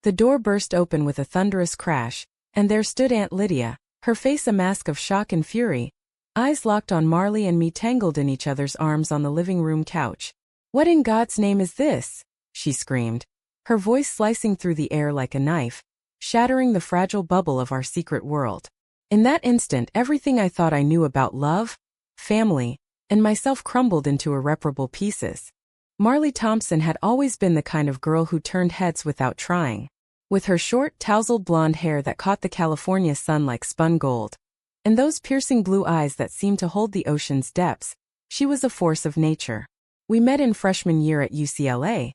The door burst open with a thunderous crash, and there stood Aunt Lydia, her face a mask of shock and fury, eyes locked on Marley and me tangled in each other's arms on the living room couch. "What in God's name is this?" she screamed, her voice slicing through the air like a knife, shattering the fragile bubble of our secret world. In that instant, everything I thought I knew about love, family, and myself crumbled into irreparable pieces. Marley Thompson had always been the kind of girl who turned heads without trying. With her short, tousled blonde hair that caught the California sun like spun gold, and those piercing blue eyes that seemed to hold the ocean's depths, she was a force of nature. We met in freshman year at UCLA,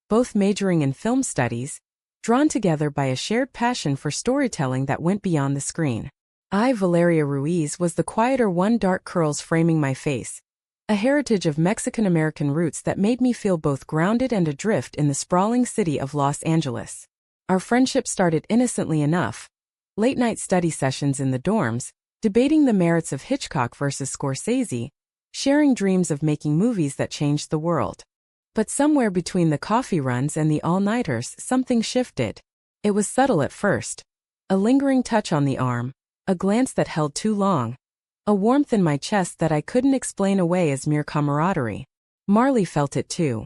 both majoring in film studies, drawn together by a shared passion for storytelling that went beyond the screen. I, Valeria Ruiz, was the quieter one, dark curls framing my face, a heritage of Mexican-American roots that made me feel both grounded and adrift in the sprawling city of Los Angeles. Our friendship started innocently enough, late-night study sessions in the dorms, debating the merits of Hitchcock versus Scorsese, sharing dreams of making movies that changed the world. But somewhere between the coffee runs and the all-nighters, something shifted. It was subtle at first. A lingering touch on the arm, a glance that held too long, a warmth in my chest that I couldn't explain away as mere camaraderie. Marley felt it too.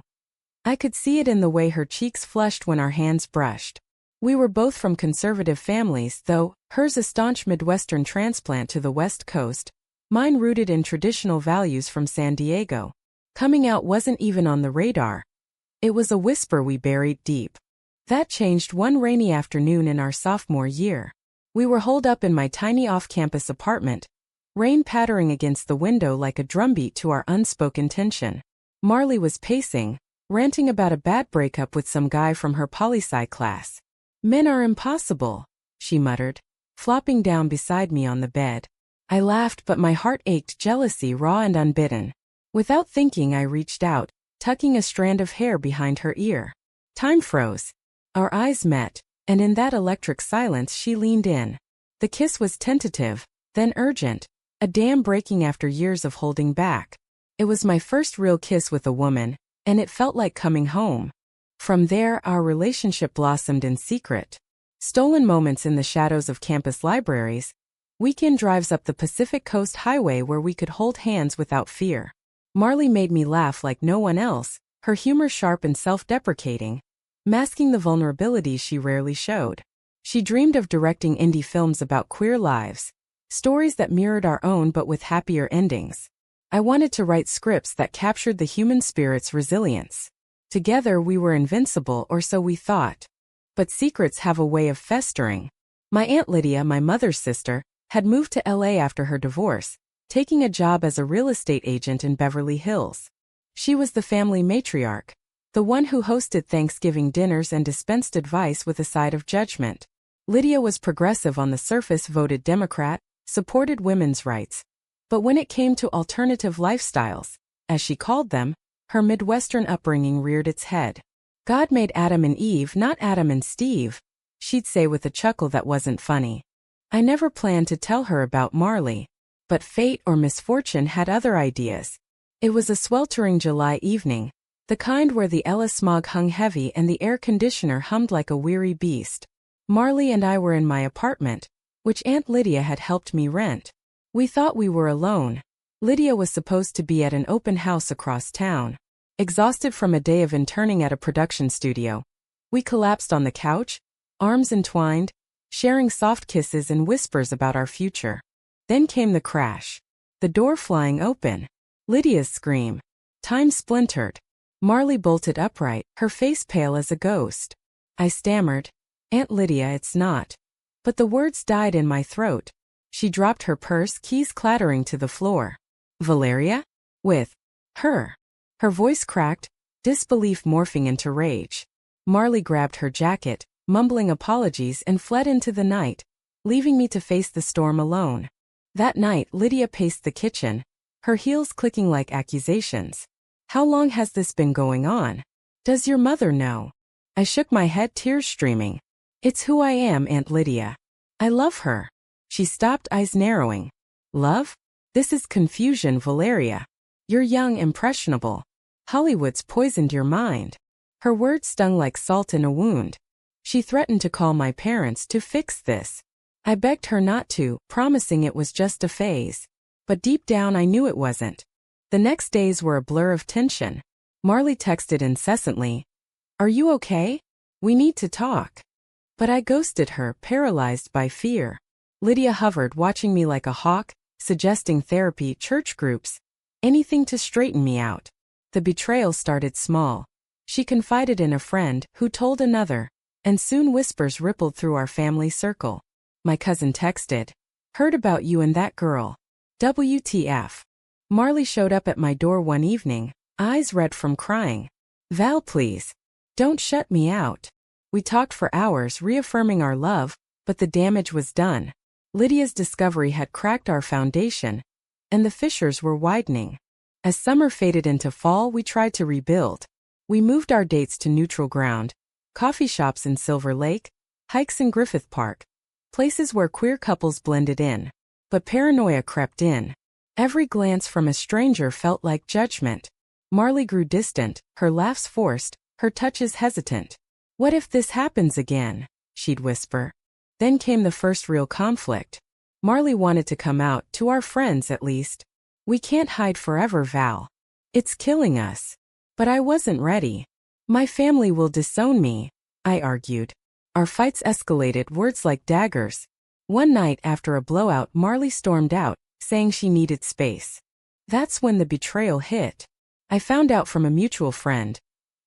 I could see it in the way her cheeks flushed when our hands brushed. We were both from conservative families, though, hers a staunch Midwestern transplant to the West Coast, mine rooted in traditional values from San Diego. Coming out wasn't even on the radar. It was a whisper we buried deep. That changed one rainy afternoon in our sophomore year. We were holed up in my tiny off-campus apartment, rain pattering against the window like a drumbeat to our unspoken tension. Marley was pacing, ranting about a bad breakup with some guy from her poli-sci class. "Men are impossible," she muttered, flopping down beside me on the bed. I laughed, but my heart ached, jealousy raw and unbidden. Without thinking, I reached out, tucking a strand of hair behind her ear. Time froze. Our eyes met, and in that electric silence she leaned in. The kiss was tentative, then urgent, a dam breaking after years of holding back. It was my first real kiss with a woman, and it felt like coming home. From there, our relationship blossomed in secret. Stolen moments in the shadows of campus libraries, weekend drives up the Pacific Coast Highway where we could hold hands without fear. Marley made me laugh like no one else, her humor sharp and self-deprecating, masking the vulnerabilities she rarely showed. She dreamed of directing indie films about queer lives, stories that mirrored our own but with happier endings. I wanted to write scripts that captured the human spirit's resilience. Together we were invincible, or so we thought. But secrets have a way of festering. My Aunt Lydia, my mother's sister, had moved to LA after her divorce, taking a job as a real estate agent in Beverly Hills. She was the family matriarch, the one who hosted Thanksgiving dinners and dispensed advice with a side of judgment. Lydia was progressive on the surface, voted Democrat, supported women's rights. But when it came to alternative lifestyles, as she called them, her Midwestern upbringing reared its head. "God made Adam and Eve, not Adam and Steve," she'd say with a chuckle that wasn't funny. I never planned to tell her about Marley, but fate or misfortune had other ideas. It was a sweltering July evening, the kind where the LA smog hung heavy and the air conditioner hummed like a weary beast. Marley and I were in my apartment, which Aunt Lydia had helped me rent. We thought we were alone. Lydia was supposed to be at an open house across town. Exhausted from a day of interning at a production studio, we collapsed on the couch, arms entwined, sharing soft kisses and whispers about our future. Then came the crash. The door flying open. Lydia's scream. Time splintered. Marley bolted upright, her face pale as a ghost. I stammered, "Aunt Lydia, it's not." But the words died in my throat. She dropped her purse, keys clattering to the floor. "Valeria? With her?" Her voice cracked, disbelief morphing into rage. Marley grabbed her jacket, mumbling apologies, and fled into the night, leaving me to face the storm alone. That night, Lydia paced the kitchen, her heels clicking like accusations. "How long has this been going on? Does your mother know?" I shook my head, tears streaming. "It's who I am, Aunt Lydia. I love her." She stopped, eyes narrowing. "Love? This is confusion, Valeria. You're young, impressionable. Hollywood's poisoned your mind." Her words stung like salt in a wound. She threatened to call my parents to fix this. I begged her not to, promising it was just a phase. But deep down I knew it wasn't. The next days were a blur of tension. Marley texted incessantly. "Are you okay? We need to talk." But I ghosted her, paralyzed by fear. Lydia hovered, watching me like a hawk, suggesting therapy, church groups, anything to straighten me out. The betrayal started small. She confided in a friend, who told another, and soon whispers rippled through our family circle. My cousin texted, "Heard about you and that girl. WTF. Marley showed up at my door one evening, eyes red from crying. "Val, please. Don't shut me out." We talked for hours, reaffirming our love, but the damage was done. Lydia's discovery had cracked our foundation, and the fissures were widening. As summer faded into fall, we tried to rebuild. We moved our dates to neutral ground, coffee shops in Silver Lake, hikes in Griffith Park, places where queer couples blended in. But paranoia crept in. Every glance from a stranger felt like judgment. Marley grew distant, her laughs forced, her touches hesitant. "What if this happens again?" she'd whisper. Then came the first real conflict. Marley wanted to come out, to our friends at least. "We can't hide forever, Val. It's killing us." But I wasn't ready. "My family will disown me," I argued. Our fights escalated, words like daggers. One night after a blowout, Marley stormed out, saying she needed space. That's when the betrayal hit. I found out from a mutual friend.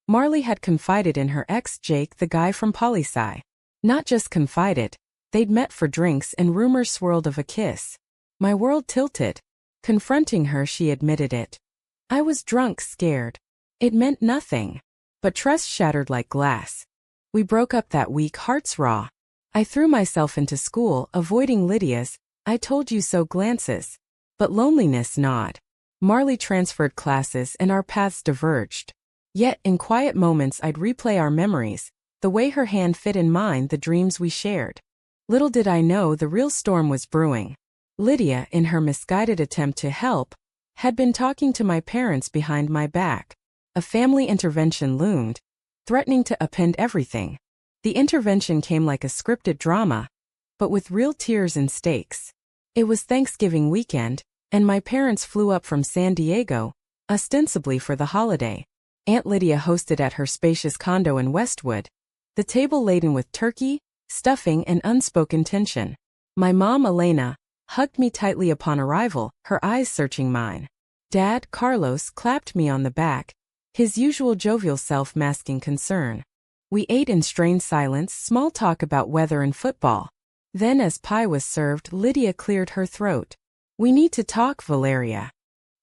Marley had confided in her ex Jake, the guy from poli-sci. Not just confided. They'd met for drinks and rumors swirled of a kiss. My world tilted. Confronting her, she admitted it. I was drunk, scared. It meant nothing. But trust shattered like glass. We broke up that week, hearts raw. I threw myself into school, avoiding Lydia's "I told you so" glances. But loneliness gnawed. Marley transferred classes and our paths diverged. Yet, in quiet moments I'd replay our memories, the way her hand fit in mine, the dreams we shared. Little did I know the real storm was brewing. Lydia, in her misguided attempt to help, had been talking to my parents behind my back. A family intervention loomed, threatening to upend everything. The intervention came like a scripted drama, but with real tears and stakes. It was Thanksgiving weekend, and my parents flew up from San Diego, ostensibly for the holiday. Aunt Lydia hosted at her spacious condo in Westwood, the table laden with turkey, stuffing, and unspoken tension. My mom, Elena, hugged me tightly upon arrival, her eyes searching mine. Dad, Carlos, clapped me on the back, his usual jovial self masking concern. We ate in strained silence, small talk about weather and football. Then, as pie was served, Lydia cleared her throat. "We need to talk, Valeria."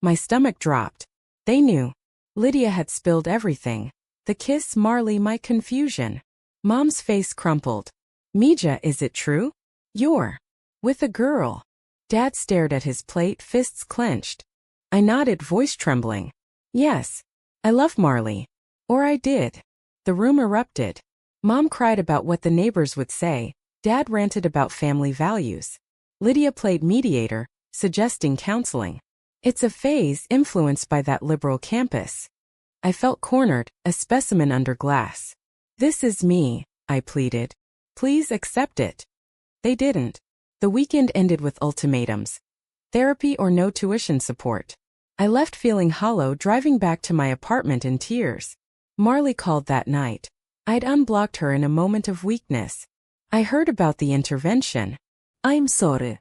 My stomach dropped. They knew. Lydia had spilled everything. The kiss, Marley, my confusion. Mom's face crumpled. "Mija, is it true? You're with a girl?" Dad stared at his plate, fists clenched. I nodded, voice trembling. "Yes. I love Marley. Or I did." The room erupted. Mom cried about what the neighbors would say. Dad ranted about family values. Lydia played mediator, suggesting counseling. It's a phase influenced by that liberal campus. I felt cornered, a specimen under glass. "This is me," I pleaded. "Please accept it." They didn't. The weekend ended with ultimatums. Therapy or no tuition support. I left feeling hollow, driving back to my apartment in tears. Marley called that night. I'd unblocked her in a moment of weakness. "I heard about the intervention. I'm sorry."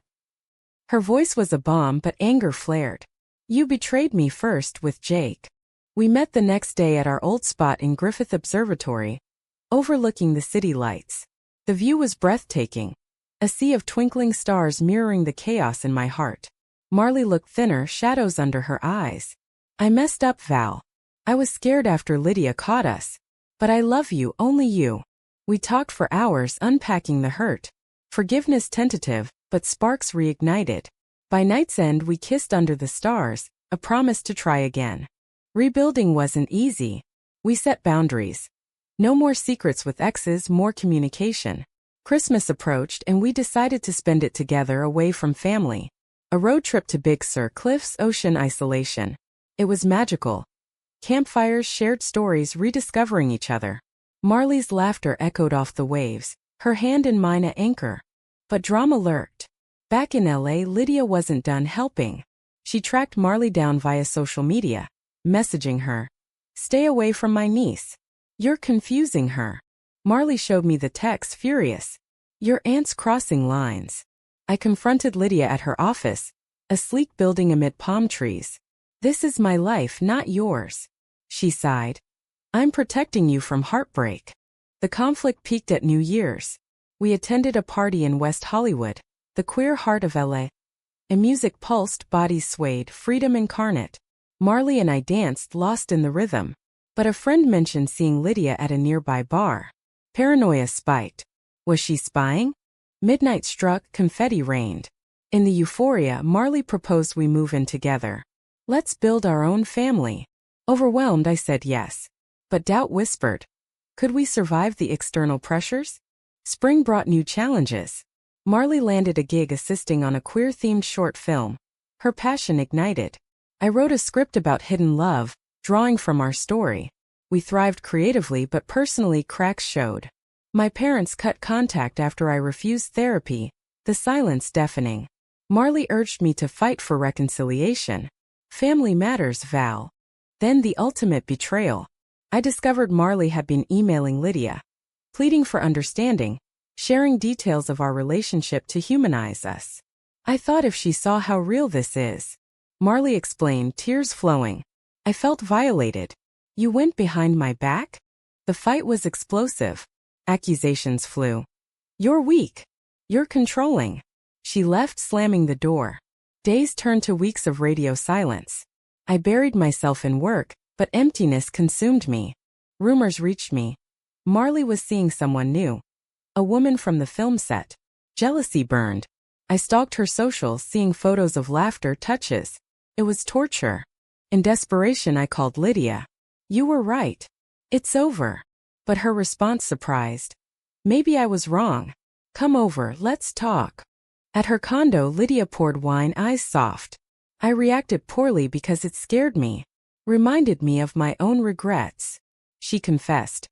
Her voice was a bomb, but anger flared. "You betrayed me first with Jake." We met the next day at our old spot in Griffith Observatory, overlooking the city lights. The view was breathtaking, a sea of twinkling stars mirroring the chaos in my heart. Marley looked thinner, shadows under her eyes. "I messed up, Val. I was scared after Lydia caught us. But I love you, only you." We talked for hours, unpacking the hurt. Forgiveness tentative, but sparks reignited. By night's end we kissed under the stars, a promise to try again. Rebuilding wasn't easy. We set boundaries. No more secrets with exes, more communication. Christmas approached and we decided to spend it together away from family. A road trip to Big Sur Cliffs, ocean isolation. It was magical. Campfires, shared stories, rediscovering each other. Marley's laughter echoed off the waves, her hand in mine at anchor. But drama lurked. Back in LA, Lydia wasn't done helping. She tracked Marley down via social media, messaging her. "Stay away from my niece. You're confusing her." Marley showed me the text, furious. "Your aunt's crossing lines." I confronted Lydia at her office, a sleek building amid palm trees. "This is my life, not yours." She sighed. "I'm protecting you from heartbreak." The conflict peaked at New Year's. We attended a party in West Hollywood, the queer heart of LA. A music pulsed, bodies swayed, freedom incarnate. Marley and I danced, lost in the rhythm. But a friend mentioned seeing Lydia at a nearby bar. Paranoia spiked. Was she spying? Midnight struck, confetti rained. In the euphoria, Marley proposed we move in together. "Let's build our own family." Overwhelmed, I said yes. But doubt whispered. Could we survive the external pressures? Spring brought new challenges. Marley landed a gig assisting on a queer-themed short film. Her passion ignited. I wrote a script about hidden love, drawing from our story. We thrived creatively, but personally cracks showed. My parents cut contact after I refused therapy, the silence deafening. Marley urged me to fight for reconciliation. Family matters, Val. Then the ultimate betrayal. I discovered Marley had been emailing Lydia, pleading for understanding, sharing details of our relationship to humanize us. I thought if she saw how real this is. Marley explained, tears flowing. I felt violated. "You went behind my back?" The fight was explosive. Accusations flew. "You're weak. You're controlling." She left, slamming the door. Days turned to weeks of radio silence. I buried myself in work, but emptiness consumed me. Rumors reached me. Marley was seeing someone new. A woman from the film set. Jealousy burned. I stalked her socials, seeing photos of laughter, touches. It was torture. In desperation, I called Lydia. "You were right. It's over." But her response surprised. "Maybe I was wrong. Come over, let's talk." At her condo, Lydia poured wine, eyes soft. I reacted poorly because it scared me. Reminded me of my own regrets. She confessed.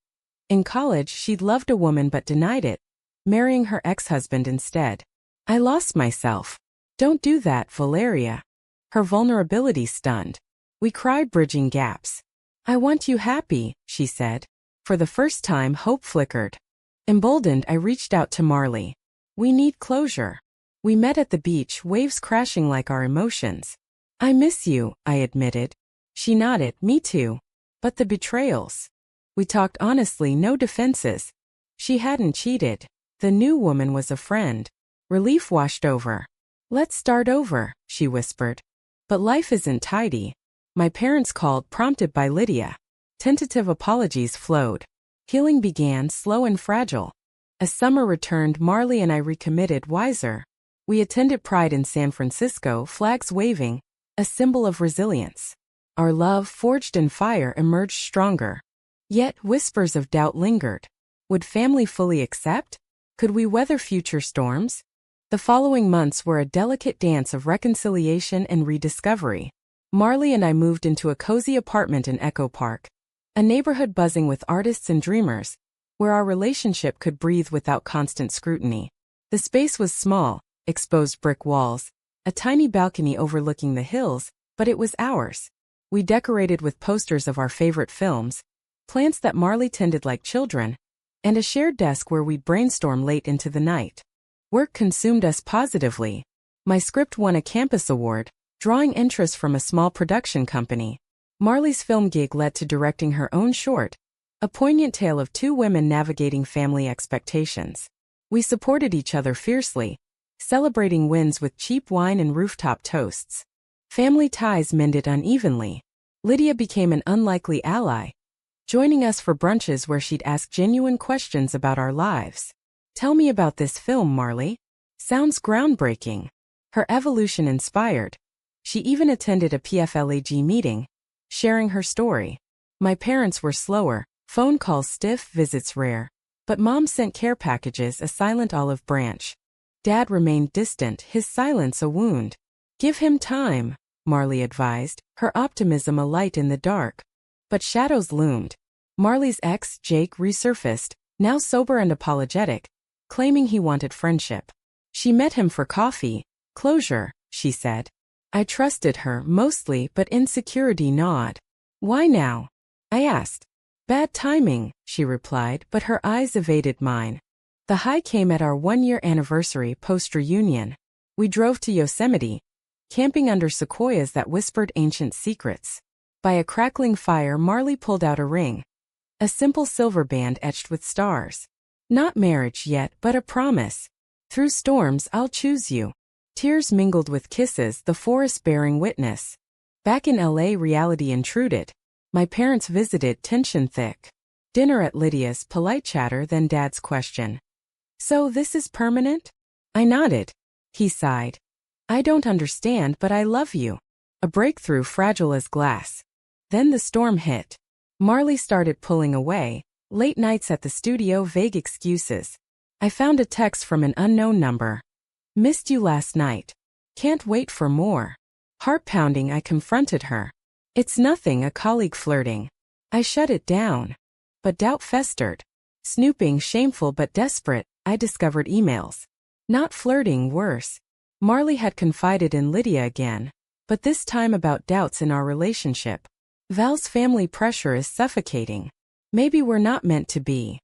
In college, she'd loved a woman but denied it, marrying her ex-husband instead. I lost myself. "Don't do that, Valeria." Her vulnerability stunned. We cried, bridging gaps. "I want you happy," she said. For the first time, hope flickered. Emboldened, I reached out to Marley. "We need closure." We met at the beach, waves crashing like our emotions. "I miss you," I admitted. She nodded, "Me too." But the betrayals. We talked honestly, no defenses. She hadn't cheated. The new woman was a friend. Relief washed over. "Let's start over," she whispered. But life isn't tidy. My parents called, prompted by Lydia. Tentative apologies flowed. Healing began, slow and fragile. As summer returned, Marley and I recommitted, wiser. We attended Pride in San Francisco, flags waving, a symbol of resilience. Our love, forged in fire, emerged stronger. Yet whispers of doubt lingered. Would family fully accept? Could we weather future storms? The following months were a delicate dance of reconciliation and rediscovery. Marley and I moved into a cozy apartment in Echo Park, a neighborhood buzzing with artists and dreamers, where our relationship could breathe without constant scrutiny. The space was small, exposed brick walls, a tiny balcony overlooking the hills, but it was ours. We decorated with posters of our favorite films, plants that Marley tended like children, and a shared desk where we'd brainstorm late into the night. Work consumed us positively. My script won a campus award, drawing interest from a small production company. Marley's film gig led to directing her own short, a poignant tale of two women navigating family expectations. We supported each other fiercely, celebrating wins with cheap wine and rooftop toasts. Family ties mended unevenly. Lydia became an unlikely ally, joining us for brunches where she'd ask genuine questions about our lives. "Tell me about this film, Marley. Sounds groundbreaking." Her evolution inspired. She even attended a PFLAG meeting, sharing her story. My parents were slower, phone calls stiff, visits rare. But Mom sent care packages, a silent olive branch. Dad remained distant, his silence a wound. "Give him time," Marley advised, her optimism a light in the dark. But shadows loomed. Marley's ex, Jake, resurfaced, now sober and apologetic, claiming he wanted friendship. She met him for coffee. Closure, she said. I trusted her, mostly, but insecurity gnawed. Why now? I asked. Bad timing, she replied, but her eyes evaded mine. The high came at our one-year anniversary post-reunion. We drove to Yosemite, camping under sequoias that whispered ancient secrets. By a crackling fire, Marley pulled out a ring. A simple silver band etched with stars. Not marriage yet, but a promise. Through storms, I'll choose you. Tears mingled with kisses, the forest bearing witness. Back in LA, reality intruded. My parents visited, tension thick. Dinner at Lydia's, polite chatter, then Dad's question. So this is permanent? I nodded. He sighed. I don't understand, but I love you. A breakthrough fragile as glass. Then the storm hit. Marley started pulling away. Late nights at the studio, vague excuses. I found a text from an unknown number. Missed you last night. Can't wait for more. Heart pounding, I confronted her. It's nothing, a colleague flirting. I shut it down. But doubt festered. Snooping, shameful but desperate, I discovered emails. Not flirting, worse. Marley had confided in Lydia again, but this time about doubts in our relationship. Val's family pressure is suffocating. Maybe we're not meant to be.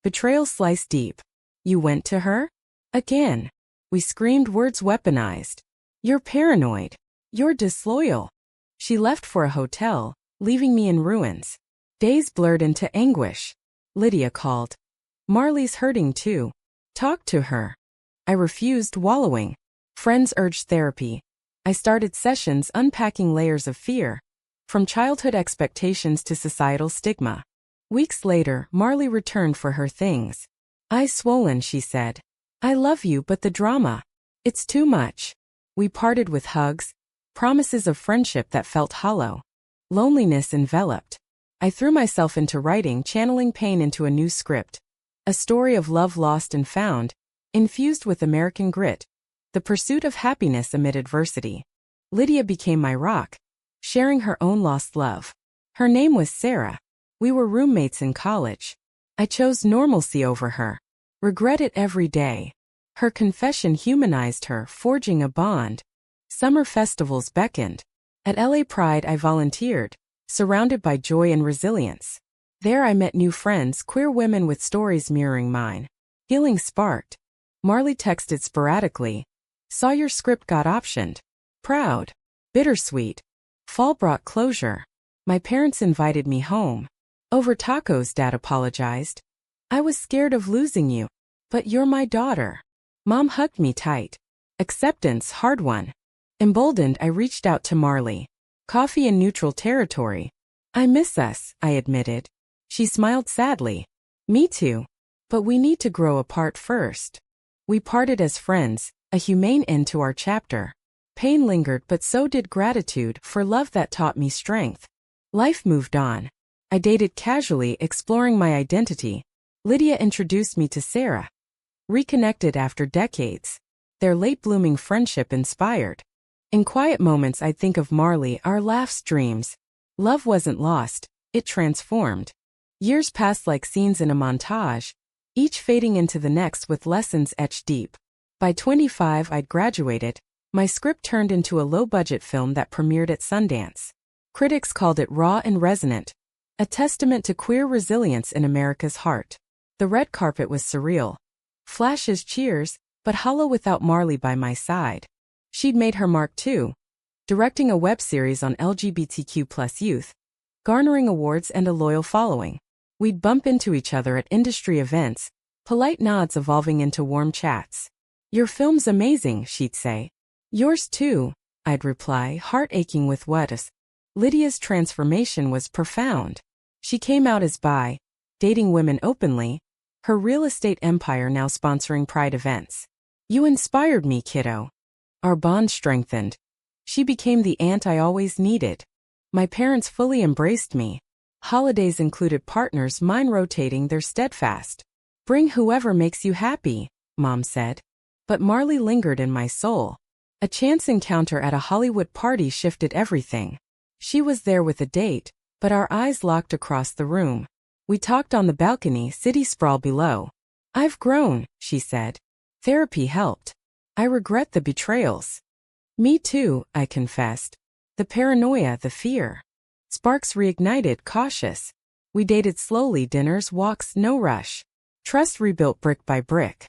Betrayal sliced deep. You went to her? Again. We screamed, words weaponized. You're paranoid. You're disloyal. She left for a hotel, leaving me in ruins. Days blurred into anguish. Lydia called. Marley's hurting too. Talk to her. I refused, wallowing. Friends urged therapy. I started sessions unpacking layers of fear, from childhood expectations to societal stigma. Weeks later, Marley returned for her things. Eyes swollen, she said. I love you, but the drama. It's too much. We parted with hugs, promises of friendship that felt hollow. Loneliness enveloped. I threw myself into writing, channeling pain into a new script. A story of love lost and found, infused with American grit. The pursuit of happiness amid adversity. Lydia became my rock, sharing her own lost love. Her name was Sarah. We were roommates in college. I chose normalcy over her. Regret it every day. Her confession humanized her, forging a bond. Summer festivals beckoned. At LA Pride I volunteered, surrounded by joy and resilience. There I met new friends, queer women with stories mirroring mine. Healing sparked. Marley texted sporadically. Saw your script got optioned. Proud. Bittersweet. Fall brought closure. My parents invited me home. Over tacos, Dad apologized. I was scared of losing you. But you're my daughter. Mom hugged me tight. Acceptance, hard won. Emboldened, I reached out to Marley. Coffee in neutral territory. I miss us, I admitted. She smiled sadly. Me too. But we need to grow apart first. We parted as friends, a humane end to our chapter. Pain lingered, but so did gratitude for love that taught me strength. Life moved on. I dated casually, exploring my identity. Lydia introduced me to Sarah. Reconnected after decades. Their late-blooming friendship inspired. In quiet moments I'd think of Marley, our laughs, dreams. Love wasn't lost, it transformed. Years passed like scenes in a montage, each fading into the next with lessons etched deep. By 25 I'd graduated. My script turned into a low-budget film that premiered at Sundance. Critics called it raw and resonant, a testament to queer resilience in America's heart. The red carpet was surreal. Flashes, cheers, but hollow without Marley by my side. She'd made her mark too, directing a web series on LGBTQ+ youth, garnering awards and a loyal following. We'd bump into each other at industry events, polite nods evolving into warm chats. Your film's amazing, she'd say. Yours too, I'd reply, heart aching with what is. Lydia's transformation was profound. She came out as bi, dating women openly, her real estate empire now sponsoring Pride events. You inspired me, kiddo. Our bond strengthened. She became the aunt I always needed. My parents fully embraced me. Holidays included partners, mine rotating, their steadfast. Bring whoever makes you happy, Mom said. But Marley lingered in my soul. A chance encounter at a Hollywood party shifted everything. She was there with a date, but our eyes locked across the room. We talked on the balcony, city sprawl below. I've grown, she said. Therapy helped. I regret the betrayals. Me too, I confessed. The paranoia, the fear. Sparks reignited, cautious. We dated slowly, dinners, walks, no rush. Trust rebuilt brick by brick.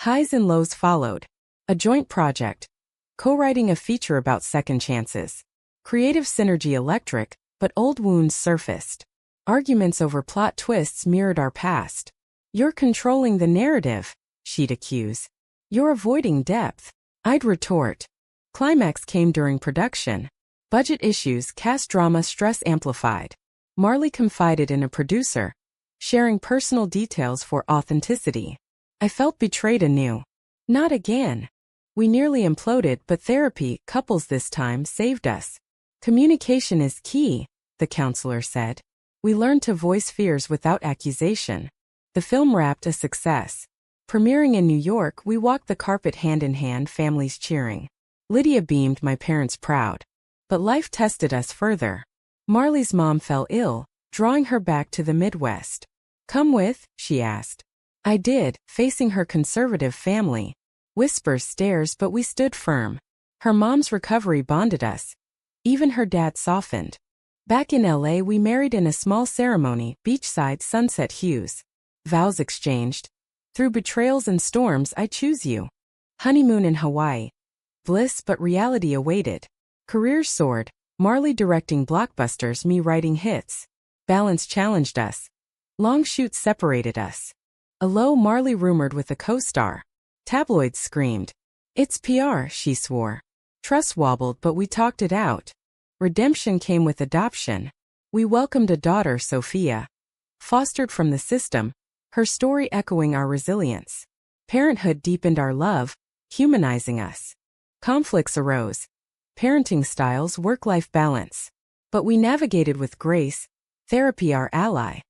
Highs and lows followed. A joint project. Co-writing a feature about second chances. Creative synergy electric, but old wounds surfaced. Arguments over plot twists mirrored our past. You're controlling the narrative, she'd accuse. You're avoiding depth, I'd retort. Climax came during production. Budget issues, cast drama, stress amplified. Marley confided in a producer, sharing personal details for authenticity. I felt betrayed anew. Not again. We nearly imploded, but therapy, couples this time, saved us. Communication is key, the counselor said. We learned to voice fears without accusation. The film wrapped a success. Premiering in New York, we walked the carpet hand in hand, families cheering. Lydia beamed, my parents proud. But life tested us further. Marley's mom fell ill, drawing her back to the Midwest. Come with, she asked. I did, facing her conservative family. Whispers, stares, but we stood firm. Her mom's recovery bonded us. Even her dad softened. Back in LA, we married in a small ceremony, beachside, sunset hues. Vows exchanged. Through betrayals and storms, I choose you. Honeymoon in Hawaii. Bliss, but reality awaited. Careers soared. Marley directing blockbusters, me writing hits. Balance challenged us. Long shoots separated us. A low Marley rumored with a co-star. Tabloids screamed. It's PR, she swore. Trust wobbled, but we talked it out. Redemption came with adoption. We welcomed a daughter, Sophia. Fostered from the system, her story echoing our resilience. Parenthood deepened our love, humanizing us. Conflicts arose. Parenting styles, work-life balance. But we navigated with grace, therapy our ally.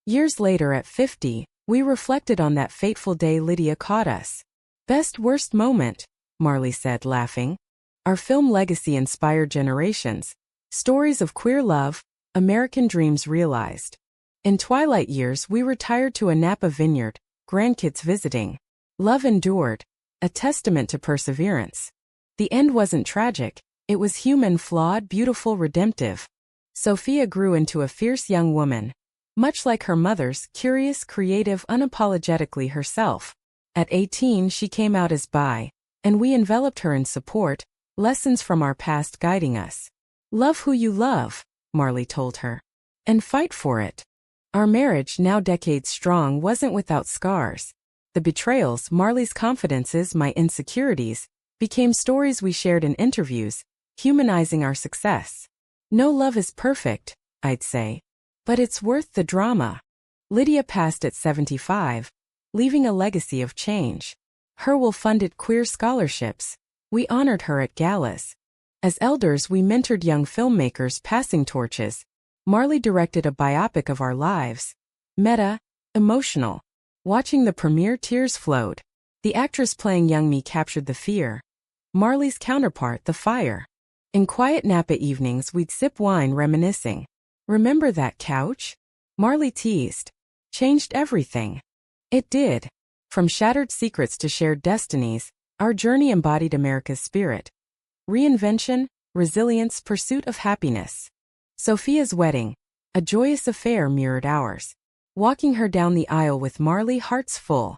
Years later at 50, we reflected on that fateful day Lydia caught us. Best worst moment, Marley said, laughing. Our film legacy inspired generations. Stories of queer love, American dreams realized. In twilight years we retired to a Napa vineyard, grandkids visiting. Love endured, a testament to perseverance. The end wasn't tragic, it was human, flawed, beautiful, redemptive. Sophia grew into a fierce young woman. Much like her mother's, curious, creative, unapologetically herself. At 18 she came out as bi, and we enveloped her in support, lessons from our past guiding us. Love who you love, Marley told her. And fight for it. Our marriage, now decades strong, wasn't without scars. The betrayals, Marley's confidences, my insecurities, became stories we shared in interviews, humanizing our success. No love is perfect, I'd say. But it's worth the drama. Lydia passed at 75, leaving a legacy of change. Her funded queer scholarships. We honored her at galas. As elders we mentored young filmmakers passing torches. Marley directed a biopic of our lives. Meta, emotional. Watching the premiere, tears flowed. The actress playing young me captured the fear. Marley's counterpart, the fire. In quiet Napa evenings we'd sip wine reminiscing. Remember that couch? Marley teased. Changed everything. It did. From shattered secrets to shared destinies, our journey embodied America's spirit. Reinvention, resilience, pursuit of happiness. Sophia's wedding, a joyous affair, mirrored ours. Walking her down the aisle with Marley, hearts full.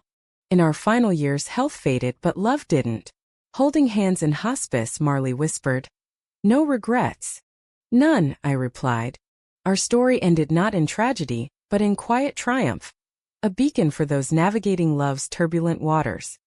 In our final years health faded but love didn't. Holding hands in hospice, Marley whispered. No regrets. None, I replied. Our story ended not in tragedy, but in quiet triumph. A beacon for those navigating love's turbulent waters.